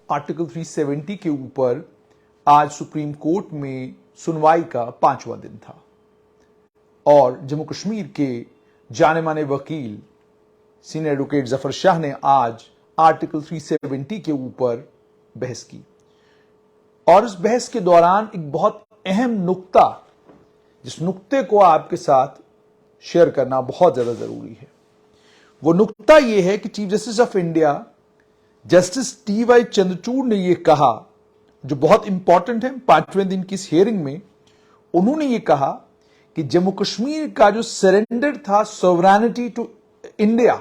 Article 370 के ऊपर आज सुप्रीम कोर्ट में सुनवाई का 5वां दिन था और जम्मू कश्मीर के जाने माने वकील सीनियर एडवोकेट जफर शाह ने आज आर्टिकल 370 के ऊपर बहस की और इस बहस के दौरान एक बहुत अहम नुक्ता, जिस नुक्ते को आपके साथ शेयर करना बहुत ज्यादा जरूरी है, वो नुक्ता यह है कि chief justice of India justice T Y. Chandrachud ने यह कहा, जो बहुत इंपॉर्टेंट है 5वें दिन की इस हियरिंग में। उन्होंने यह कहा कि जम्मू कश्मीर का जो सरेंडर था sovereignty to India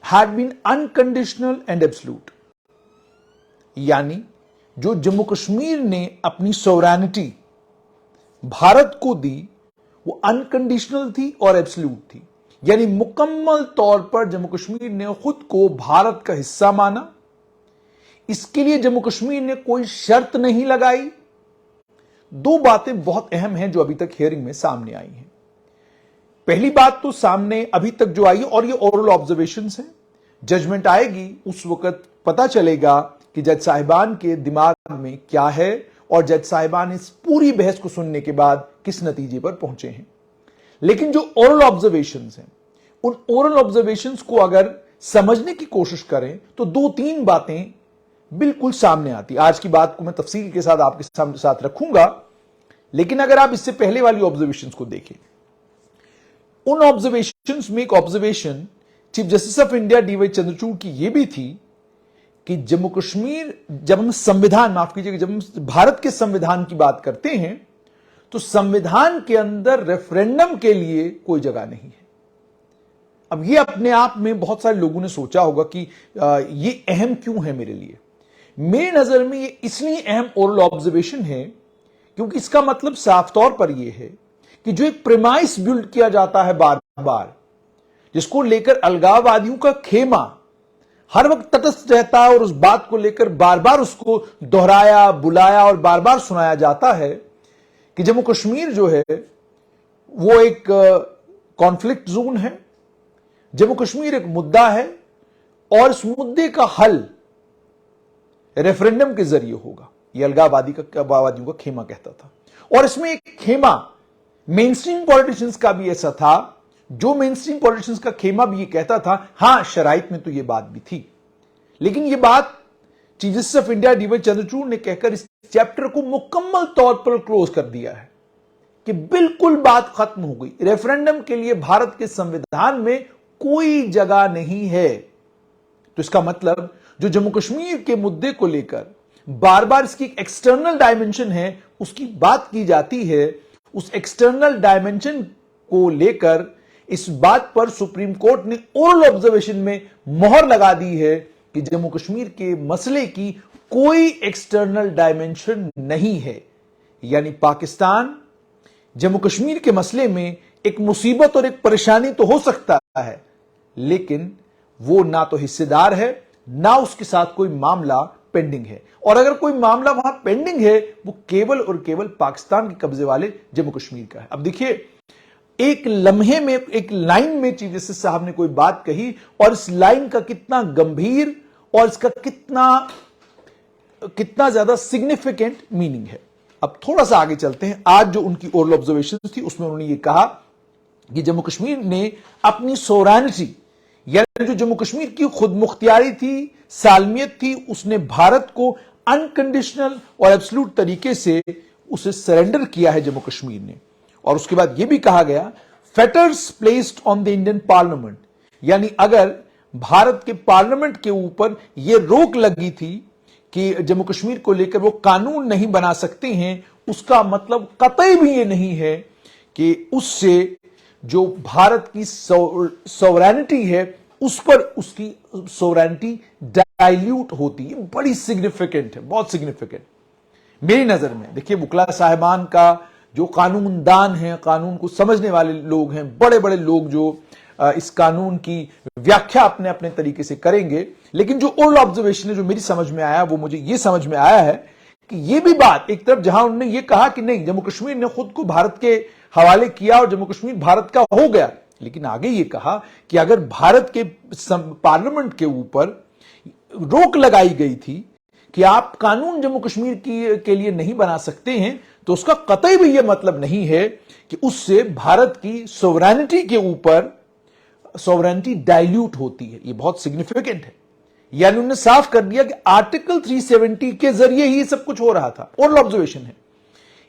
had been unconditional and absolute, यानी जो जम्मू कश्मीर ने अपनी सोवरेनिटी भारत को दी वो अनकंडीशनल थी और एब्सोल्यूट थी, यानी मुकम्मल तौर पर जम्मू कश्मीर ने खुद को भारत का हिस्सा माना। इसके लिए जम्मू कश्मीर ने कोई शर्त नहीं लगाई। दो बातें बहुत अहम हैं जो अभी तक हियरिंग में सामने आई हैं। पहली बात तो सामने अभी तक जो आई है, और ये ओरल ऑब्जर्वेशंस हैं, जजमेंट आएगी उस वक्त पता चलेगा कि जज साहिबान के दिमाग में क्या है और जज साहिबान इस पूरी बहस को सुनने के बाद किस नतीजे पर पहुंचे हैं। लेकिन जो ओरल ऑब्जर्वेशंस हैं, उन ओरल ऑब्जर्वेशंस को अगर समझने की कोशिश करें तो 2-3 बातें बिल्कुल सामने आती। आज की बात को मैं तफसील के साथ आपके साथ रखूंगा, लेकिन अगर आप इससे पहले वाली ऑब्जर्वेशंस को देखें, उन ऑब्जर्वेशंस में एक observation chief justice of India D.Y.. Chandrachud की यह भी थी कि जम्मू कश्मीर, जब हम संविधान, माफ कीजिएगा, जब हम भारत के संविधान की बात करते हैं तो संविधान के अंदर रेफरेंडम के लिए कोई जगह नहीं है। अब यह अपने आप में बहुत सारे लोगों ने सोचा होगा कि यह अहम क्यों है मेरे लिए। मेरी नजर में यह इसलिए अहम ओरल ऑब्जर्वेशन है क्योंकि इसका मतलब साफ तौर पर यह है कि जो एक प्रेमाइस बिल्ड किया जाता है बार बार, जिसको लेकर अलगाववादियों का खेमा हर वक्त तटस्थ रहता है और उस बात को लेकर बार बार उसको दोहराया, बुलाया और बार बार सुनाया जाता है कि जम्मू कश्मीर जो है वो एक कॉन्फ्लिक्ट जोन है, जम्मू कश्मीर एक मुद्दा है और इस मुद्दे का हल रेफरेंडम के जरिए होगा। यह अलगाववादियों का खेमा कहता था। और इसमें एक खेमा मेनस्ट्रीम पॉलिटिशियंस का भी ऐसा था, जो मेनस्ट्रीम पॉलिटिशियंस का खेमा भी ये कहता था, हां शराइत में तो यह बात भी थी, लेकिन यह बात chief justice of India D.Y.. Chandrachud ने कहकर इस चैप्टर को मुकम्मल तौर पर क्लोज कर दिया है कि बिल्कुल बात खत्म हो गई। रेफरेंडम के लिए भारत के संविधान में कोई जगह नहीं है। तो इसका मतलब जो जम्मू कश्मीर के मुद्दे को लेकर बार बार इसकी एक एक्सटर्नल डायमेंशन है, उसकी बात की जाती है। उस एक्सटर्नल डायमेंशन को लेकर इस बात पर सुप्रीम कोर्ट ने ओरल ऑब्जर्वेशन में मोहर लगा दी है कि जम्मू कश्मीर के मसले की कोई एक्सटर्नल डायमेंशन नहीं है, यानी पाकिस्तान जम्मू कश्मीर के मसले में एक मुसीबत और एक परेशानी तो हो सकता है, लेकिन वो ना तो हिस्सेदार है, ना उसके साथ कोई मामला पेंडिंग है। और अगर कोई मामला वहां पेंडिंग है, वो केवल और केवल पाकिस्तान के कब्जे वाले जम्मू कश्मीर का है। अब देखिए, एक लम्हे में, एक लाइन में चीफ जस्टिस साहब ने कोई बात कही और इस लाइन का कितना गंभीर और इसका कितना ज्यादा सिग्निफिकेंट मीनिंग है। अब थोड़ा सा आगे चलते हैं। आज जो उनकी ओरल ऑब्जर्वेशन थी उसमें उन्होंने ये कहा कि जम्मू कश्मीर ने अपनी सोवरेनिटी, यानी जो जम्मू कश्मीर की खुद मुख्तियारी थी, सालमियत थी, उसने भारत को अनकंडीशनल और एब्सोल्यूट तरीके से उसे सरेंडर किया है जम्मू कश्मीर ने। और उसके बाद यह भी कहा गया, fetters placed on the Indian parliament, यानी अगर भारत के पार्लियामेंट के ऊपर यह रोक लगी थी कि जम्मू कश्मीर को लेकर वो कानून नहीं बना सकते हैं, उसका मतलब कतई भी ये नहीं है कि उससे जो भारत की सोवरेनिटी है उस पर उसकी सोवरेनिटी डाइल्यूट होती है। बड़ी सिग्निफिकेंट है, बहुत सिग्निफिकेंट मेरी नजर में। देखिए, वकला साहिबान का जो कानूनदान है, कानून को समझने वाले लोग हैं, बड़े बड़े लोग जो इस कानून की व्याख्या अपने अपने तरीके से करेंगे, लेकिन जो ओरल ऑब्जर्वेशन है जो मेरी समझ में आया, वो मुझे ये समझ में आया है कि ये भी बात एक तरफ जहां उन्होंने ये कहा कि नहीं, जम्मू कश्मीर ने खुद को भारत के हवाले किया और जम्मू कश्मीर भारत का हो गया, लेकिन आगे ये कहा कि अगर भारत के पार्लियामेंट के ऊपर रोक लगाई गई थी कि आप कानून जम्मू कश्मीर के लिए नहीं बना सकते हैं, तो उसका कतई भी यह मतलब नहीं है कि उससे भारत की सोवरेनिटी के ऊपर सोवरेनिटी डाइल्यूट होती है। यह बहुत सिग्निफिकेंट है। यानी उन्होंने साफ कर दिया कि आर्टिकल 370 के जरिए ही सब कुछ हो रहा था। ओरल ऑब्जर्वेशन है।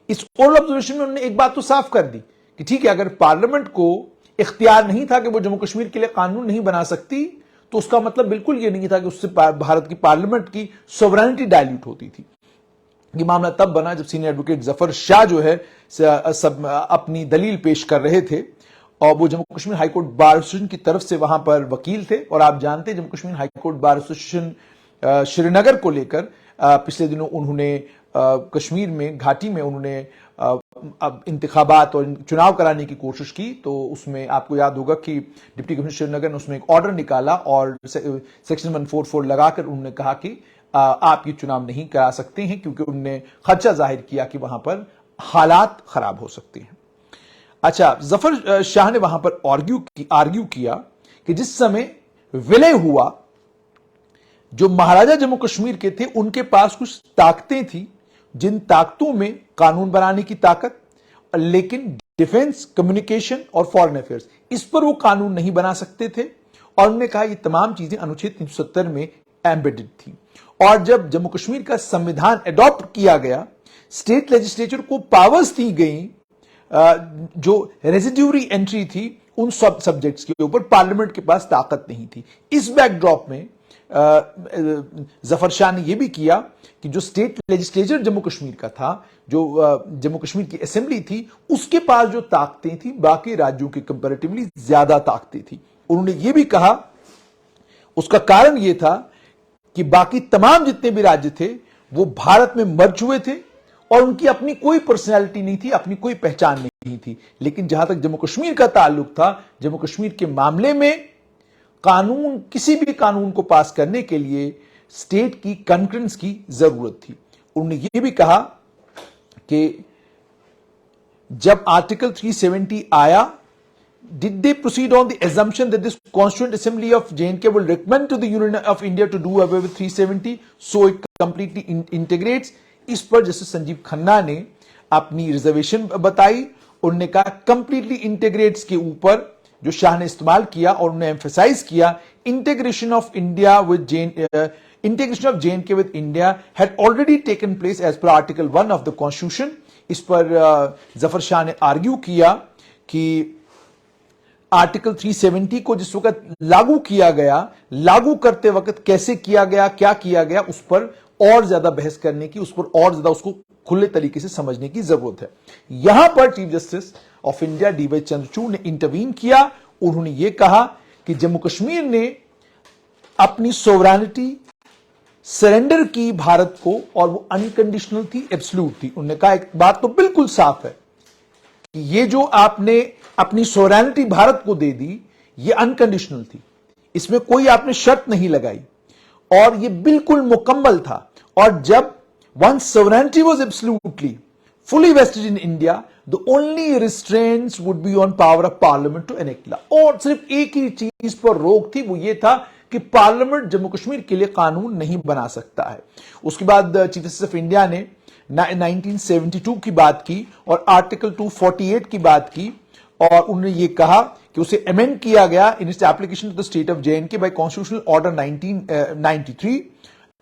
इस ओरल ऑब्जर्वेशन में उन्होंने एक बात तो साफ कर दी कि ठीक है, अगर पार्लियामेंट को इख्तियार नहीं था कि वो जम्मू कश्मीर के लिए कानून नहीं बना सकती, तो उसका मतलब बिल्कुल यह नहीं था कि उससे भारत की पार्लियामेंट की सोवरेनिटी डाइल्यूट होती थी। ये मामला तब बना जब सीनियर एडवोकेट जफर शाह जो है सब अपनी दलील पेश कर रहे थे, और वो Jammu Kashmir high court bar association की तरफ से वहां पर वकील थे। और आप जानते हैं Jammu Kashmir high court bar association Srinagar को लेकर पिछले दिनों उन्होंने कश्मीर में घाटी में उन्होंने अब इंतखाबात और चुनाव कराने की कोशिश की। तो उसमें आपको याद होगा कि डिप्टी कमिश्नर श्रीनगर ने उसमें एक ऑर्डर निकाला और सेक्शन 144 लगाकर उन्होंने कहा कि आप ये चुनाव नहीं करा सकते हैं, क्योंकि उन्होंने खदशा जाहिर किया कि वहां पर हालात खराब हो सकते हैं। अच्छा, जफर शाह ने वहां पर आर्ग्यू किया कि जिस समय विलय हुआ, जो महाराजा जम्मू कश्मीर के थे उनके पास कुछ ताकतें थी, जिन ताकतों में कानून बनाने की ताकत, लेकिन डिफेंस, कम्युनिकेशन और फॉरेन अफेयर्स, इस पर वो कानून नहीं बना सकते थे। और उन्होंने कहा ये तमाम चीजें अनुच्छेद 370 में एम्बेडेड थी। और जब जम्मू कश्मीर का संविधान एडॉप्ट किया गया, स्टेट लेजिस्लेचर को पावर्स दी गई जो रेजिड्यूरी एंट्री थी उन सब सब्जेक्ट्स के ऊपर पार्लियामेंट के पास ताकत नहीं थी। इस बैकड्रॉप में जफर शाह ने यह भी किया कि जो स्टेट लेजिस्लेचर जम्मू कश्मीर का था, जो जम्मू कश्मीर की असेंबली थी, उसके पास जो ताकतें थी बाकी राज्यों की कंपैरेटिवली ज्यादा ताकतें थी। उन्होंने यह भी कहा, उसका कारण यह था कि बाकी तमाम जितने भी राज्य थे वो भारत में मर्ज हुए थे और उनकी अपनी कोई पर्सनैलिटी नहीं थी, अपनी कोई पहचान नहीं थी। लेकिन जहां तक जम्मू कश्मीर का ताल्लुक था, जम्मू कश्मीर के मामले में कानून, किसी भी कानून को पास करने के लिए स्टेट की कंकरेंस की जरूरत थी। उन्होंने यह भी कहा कि जब आर्टिकल 370 आया, did they proceed on the assumption that this Constituent Assembly of J&K will recommend to the Union of India to do away with 370 so it completely integrates? इस पर जस्टिस संजीव खन्ना ने अपनी रिजर्वेशन बताई। उन्होंने कहा कंप्लीटली इंटीग्रेट्स के ऊपर जो शाह ने इस्तेमाल किया, और उन्होंने एम्फेसाइज किया integration of India with integration of J&K with India had already taken place as per article 1 of the constitution. इस पर जफर शाह ने आर्ग्यू किया कि आर्टिकल 370 को जिस वक्त लागू किया गया, लागू करते वक्त कैसे किया गया, क्या किया गया, उस पर और ज्यादा बहस करने की, उस पर और ज्यादा उसको खुले तरीके से समझने की जरूरत है। यहां पर chief justice of India D.Y.. Chandrachud ने इंटरवीन किया। उन्होंने यह कहा कि जम्मू कश्मीर ने अपनी सोवरेनिटी सरेंडर की भारत को, और वो अनकंडीशनल थी, एब्सोल्यूट थी। उन्होंने कहा एक बात तो बिल्कुल साफ है कि ये जो आपने अपनी सोवरेनिटी भारत को दे दी, ये अनकंडीशनल थी, इसमें कोई आपने शर्त नहीं लगाई और ये बिल्कुल मुकम्मल था। और जब once sovereignty was absolutely fully vested in India, the only restraints would be on power of parliament to enact law। और सिर्फ एक ही चीज पर रोक थी, वो ये था कि पार्लियामेंट जम्मू कश्मीर के लिए कानून नहीं बना सकता है। उसके बाद चीफ जस्टिस ऑफ इंडिया ने 1972 की बात की और आर्टिकल 248 की बात की, और उन्होंने ये कहा कि उसे अमेंड किया गया in its application to the state of J&K by constitutional order 1993।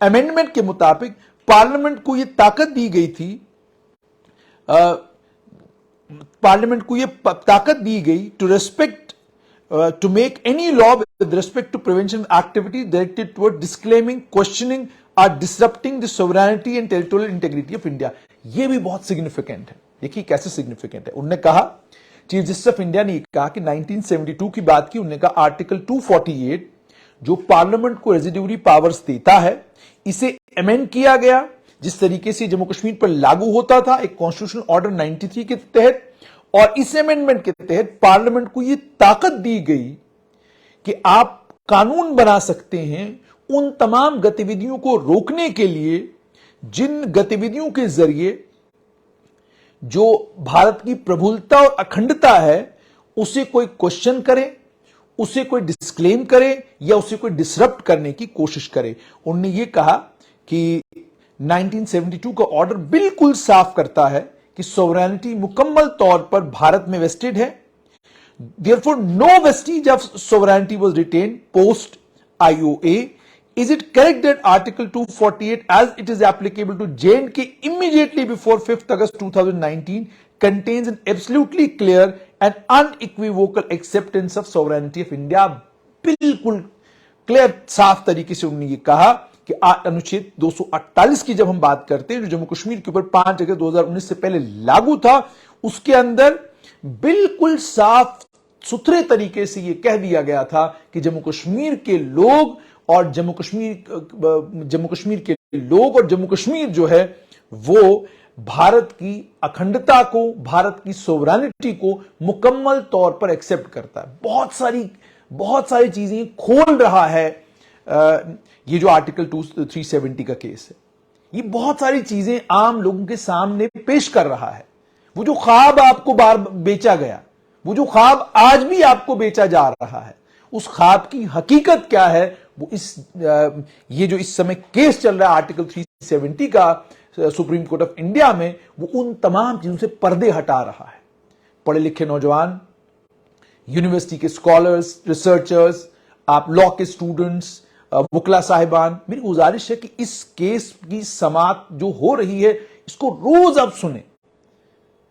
Amendment के मुताबिक पार्लियामेंट को यह ताकत दी गई थी, पार्लियामेंट को यह ताकत दी गई to respect to make any law with respect to prevention activity directed toward disclaiming, questioning और disrupting the sovereignty and territorial integrity of India. यह भी बहुत सिग्निफिकेंट है। देखिए कैसे सिग्निफिकेंट है। उन्होंने कहा, चीफ जस्टिस ऑफ इंडिया ने कहा कि 1972 की बात की, उन्होंने कहा आर्टिकल 248 जो पार्लियामेंट को रेजिड्यूरी पावर्स देता है, इसे अमेंड किया गया जिस तरीके से जम्मू कश्मीर पर लागू होता था एक कॉन्स्टिट्यूशनल ऑर्डर 93 के तहत। और इस अमेंडमेंट के तहत पार्लियामेंट को यह ताकत दी गई कि आप कानून बना सकते हैं उन तमाम गतिविधियों को रोकने के लिए जिन गतिविधियों के जरिए जो भारत की प्रभुता और अखंडता है उसे कोई क्वेश्चन करे, उसे कोई डिस्क्लेम करे या उसे कोई डिसरप्ट करने की कोशिश करे। उन्होंने ये कहा कि 1972 का ऑर्डर बिल्कुल साफ करता है कि सोवरेनिटी मुकम्मल तौर पर भारत में वेस्टेड है। Therefore, no vestige of sovereignty was retained post IOA. Is it correct that Article 248, as it is applicable to J&K immediately before 5th August 2019, contains an absolutely clear and unequivocal acceptance of sovereignty of India? बिल्कुल clear, साफ तरीके से उन्होंने ये कहा कि अनुच्छेद 248 की जब हम बात करते हैं, जो जम्मू कश्मीर के ऊपर 5 अगस्त 2019 से पहले लागू था, उसके अंदर बिल्कुल साफ सुथरे तरीके से यह कह दिया गया था कि जम्मू कश्मीर के लोग और जम्मू कश्मीर जो है वो भारत की अखंडता को, भारत की सोवरेनिटी को मुकम्मल तौर पर एक्सेप्ट करता है। बहुत सारी चीजें खोल रहा है ये जो आर्टिकल 370 का केस है। ये बहुत सारी चीजें आम लोगों के सामने पेश कर रहा है। वो जो ख्वाब आपको बार बेचा गया, वो जो ख्वाब आज भी आपको बेचा जा रहा है, उस ख्वाब की हकीकत क्या है, वो ये जो इस समय केस चल रहा है आर्टिकल 370 का सुप्रीम कोर्ट ऑफ इंडिया में, वो उन तमाम चीजों से पर्दे हटा रहा है। पढ़े लिखे नौजवान, यूनिवर्सिटी के स्कॉलर्स, रिसर्चर्स, आप लॉ के स्टूडेंट्स, वकला साहिबान, मेरी गुजारिश है कि इस केस की समाअत जो हो रही है इसको रोज आप सुने।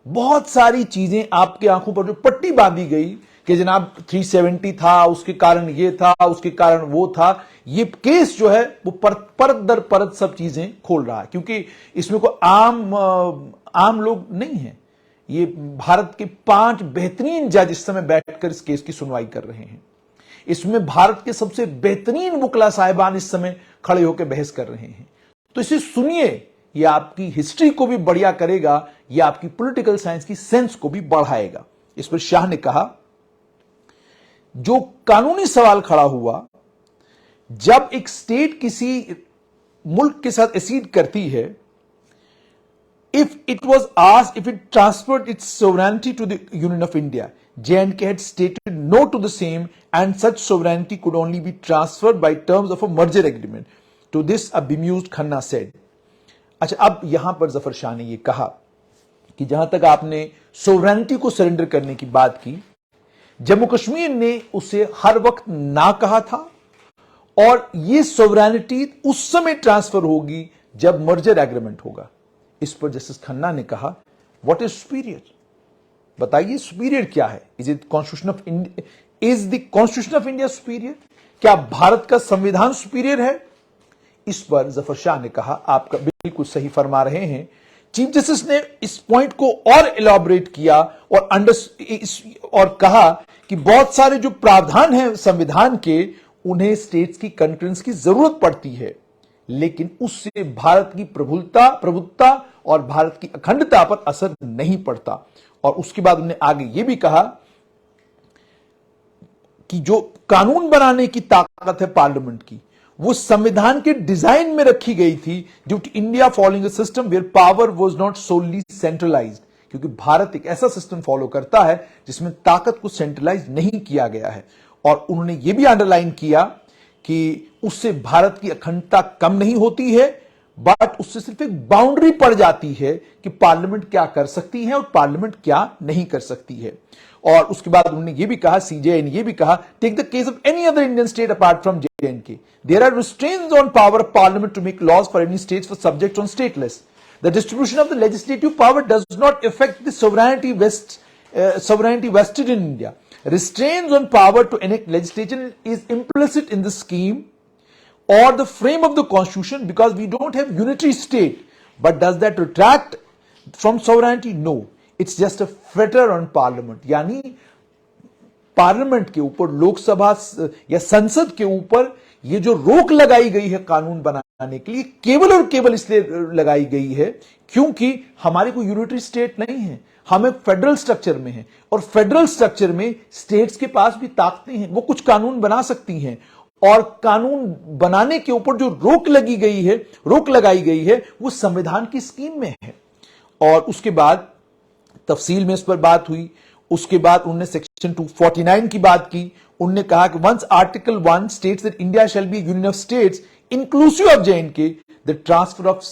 बहुत सारी चीजें आपके आंखों पर जो पट्टी बांधी गई कि जनाब 370 था, उसके कारण ये था, उसके कारण वो था, ये केस जो है वो परत दर परत सब चीजें खोल रहा है, क्योंकि इसमें कोई आम लोग नहीं है। ये भारत के 5 बेहतरीन जज इस समय बैठकर इस केस की सुनवाई कर रहे हैं। इसमें भारत के सबसे बेहतरीन वकला साहिबान इस समय खड़े होकर बहस कर रहे हैं। तो इसे सुनिए, ये आपकी हिस्ट्री को भी बढ़िया करेगा, ये आपकी पॉलिटिकल साइंस की सेंस को भी बढ़ाएगा। इस पर शाह ने कहा, जो कानूनी सवाल खड़ा हुआ, जब एक स्टेट किसी मुल्क के साथ एसीड करती है, if it was asked if it transferred its sovereignty to the Union of India, J&K had stated no to the same, and such sovereignty could only be transferred by terms of a merger agreement. To this, a bemused Khanna said. अच्छा, अब यहां पर जफर शाह ने यह कहा कि जहां तक आपने सोवरेनिटी को सरेंडर करने की बात की, जम्मू कश्मीर ने उसे हर वक्त ना कहा था, और यह सोवरेनिटी उस समय ट्रांसफर होगी जब मर्जर एग्रीमेंट होगा। इस पर जस्टिस खन्ना ने कहा, व्हाट इज सुपीरियर? बताइए सुपीरियर क्या है? Is the constitution of India superior? क्या भारत का संविधान सुपीरियर है? इस पर जफर शाह ने कहा, आप बिल्कुल सही फरमा रहे हैं। चीफ जस्टिस ने इस पॉइंट को और एलॉबरेट किया और कहा कि बहुत सारे जो प्रावधान हैं संविधान के, उन्हें स्टेट्स की कंकरेंस की जरूरत पड़ती है, लेकिन उससे भारत की प्रभुत्ता और भारत की अखंडता पर असर नहीं पड़ता। और उसके बाद उन्होंने आगे यह भी कहा कि जो कानून बनाने की ताकत है पार्लियामेंट की, वो संविधान के डिजाइन में रखी गई थी, due to India following a system where power was not solely centralized, क्योंकि भारत एक ऐसा सिस्टम फॉलो करता है जिसमें ताकत को सेंट्रलाइज नहीं किया गया है। और उन्होंने यह भी अंडरलाइन किया कि उससे भारत की अखंडता कम नहीं होती है, बट उससे सिर्फ एक बाउंड्री पड़ जाती है कि पार्लियामेंट क्या कर सकती है और पार्लियामेंट क्या नहीं कर सकती है। और उसके बाद उन्होंने ये भी कहा, सीजेआई ने ये भी कहा, take the case of any other Indian state apart from J&K, there are restraints on power of parliament to make laws for any states for subject on stateless. The distribution of the legislative power does not effect the sovereignty vested in India. Restraints on power to enact legislation is implicit in the scheme or the frame of the constitution because we don't have unitary state. But does that retract from sovereignty? No. It's just a fetter on parliament. यानी parliament के ऊपर, लोकसभा या संसद के ऊपर ये जो रोक लगाई गई है कानून बनाने के लिए, केवल और केवल इसलिए लगाई गई है क्योंकि हमारी कोई यूनिटरी स्टेट नहीं है, हम एक फेडरल स्ट्रक्चर में हैं, और फेडरल स्ट्रक्चर में स्टेट्स के पास भी ताकतें हैं, वो कुछ कानून बना सकती हैं, और कानून बनाने के ऊपर जो रोक लगाई गई है वो संविधान की स्कीम में है। और उसके बाद तफसील में इस पर बात हुई। उसके बाद उन्होंने सेक्शन सेक्शन 249 की बात की। उन्होंने कहा कि once article 1 states that India shall be union of states inclusive of J&K, the transfer of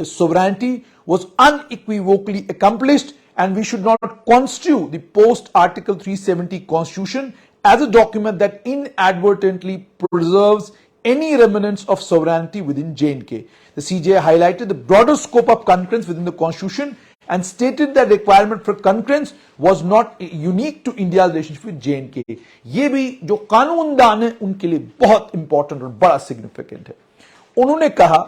sovereignty was unequivocally accomplished, and we should not construe the post Article 370 Constitution as a document that inadvertently preserves any remnants of sovereignty within J&K. The CJI highlighted the broader scope of concurrence within the Constitution and stated that requirement for concurrence was not unique to India's relationship with J&K. ये भी जो कानूनदान है उनके लिए बहुत important और बड़ा significant है। उन्होंने कहा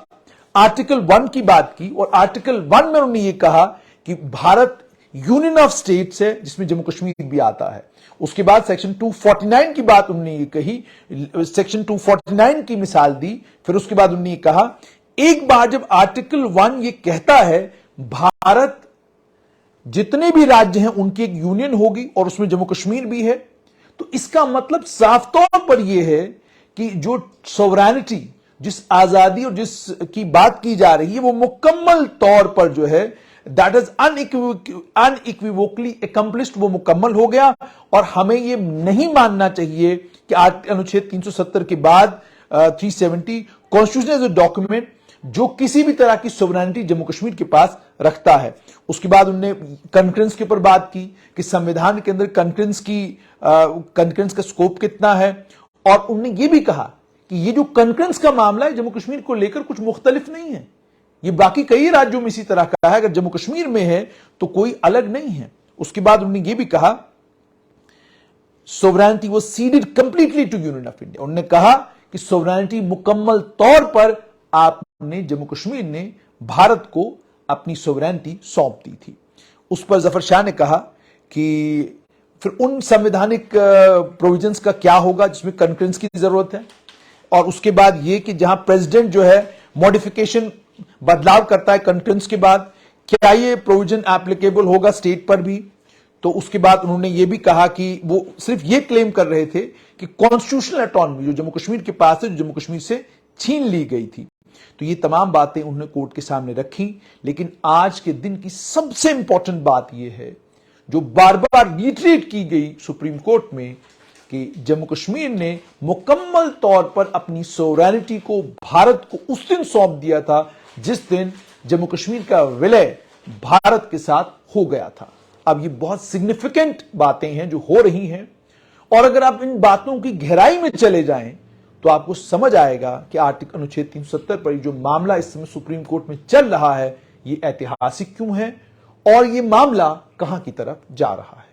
आर्टिकल 1 की बात की और आर्टिकल 1 में उन्होंने ये कहा कि भारत यूनियन ऑफ स्टेट्स है जिसमें जम्मू कश्मीर भी आता है। उसके बाद सेक्शन 249 की बात उन्होंने ये कही, सेक्शन 249 की मिसाल दी। फिर उसके बाद उन्होंने ये कहा एक बार जब आर्टिकल 1 ये कहता है भारत जितने भी राज्य हैं उनकी एक यूनियन होगी और उसमें जम्मू कश्मीर भी है, तो इसका मतलब साफ तौर पर यह है कि जो सोवरेनिटी, जिस आजादी और जिस की बात की जा रही है वो मुकम्मल तौर पर जो है दैट इज अनइक्विवोकली एकम्प्लिश्ड, वो मुकम्मल हो गया। और हमें यह नहीं मानना चाहिए कि अनुच्छेद 370 के बाद 370 कॉन्स्टिट्यूशन एज ए डॉक्यूमेंट जो किसी भी तरह की सोवरेनिटी जम्मू कश्मीर के पास रखता है। उसके बाद उन्होंने कंकरेंस के ऊपर बात की कि संविधान के अंदर कंकरेंस का स्कोप कितना है, और उन्होंने यह भी कहा कि ये जो कंकरेंस का मामला है जम्मू कश्मीर को लेकर कुछ मुख्तलिफ नहीं है, ये बाकी कई राज्यों में इसी तरह का है, अगर जम्मू कश्मीर में है तो कोई अलग नहीं है। उसके बाद उन्होंने ये भी कहा sovereignty was ceded completely to union of India. उन्होंने कहा कि सोवरेनिटी मुकम्मल तौर पर आपने जम्मू कश्मीर ने भारत को अपनी सोवरेनिटी सौंप दी थी। उस पर जफर शाह ने कहा कि फिर उन संवैधानिक प्रोविजंस का क्या होगा जिसमें कंकरेंस की जरूरत है, और उसके बाद यह कि जहां प्रेसिडेंट जो है मॉडिफिकेशन बदलाव करता है कंकरेंस के बाद, क्या यह प्रोविजन एप्लीकेबल होगा स्टेट पर भी। तो उसके बाद उन्होंने यह भी कहा कि वो सिर्फ यह क्लेम कर रहे थे कि कॉन्स्टिट्यूशनल ऑटोनॉमी जो जम्मू कश्मीर के पास है, जो जम्मू कश्मीर से छीन ली गई थी। तो ये तमाम बातें उन्होंने कोर्ट के सामने रखी। लेकिन आज के दिन की सबसे इंपॉर्टेंट बात यह है जो बार बार रिट्रीट की गई सुप्रीम कोर्ट में कि जम्मू कश्मीर ने मुकम्मल तौर पर अपनी सोवरेनिटी को भारत को उस दिन सौंप दिया था जिस दिन जम्मू कश्मीर का विलय भारत के साथ हो गया था। अब ये बहुत सिग्निफिकेंट बातें हैं जो हो रही हैं, और अगर आप इन बातों की गहराई में चले जाएं तो आपको समझ आएगा कि आर्टिकल अनुच्छेद 370 पर जो मामला इस समय सुप्रीम कोर्ट में चल रहा है ये ऐतिहासिक क्यों है और ये मामला कहां की तरफ जा रहा है।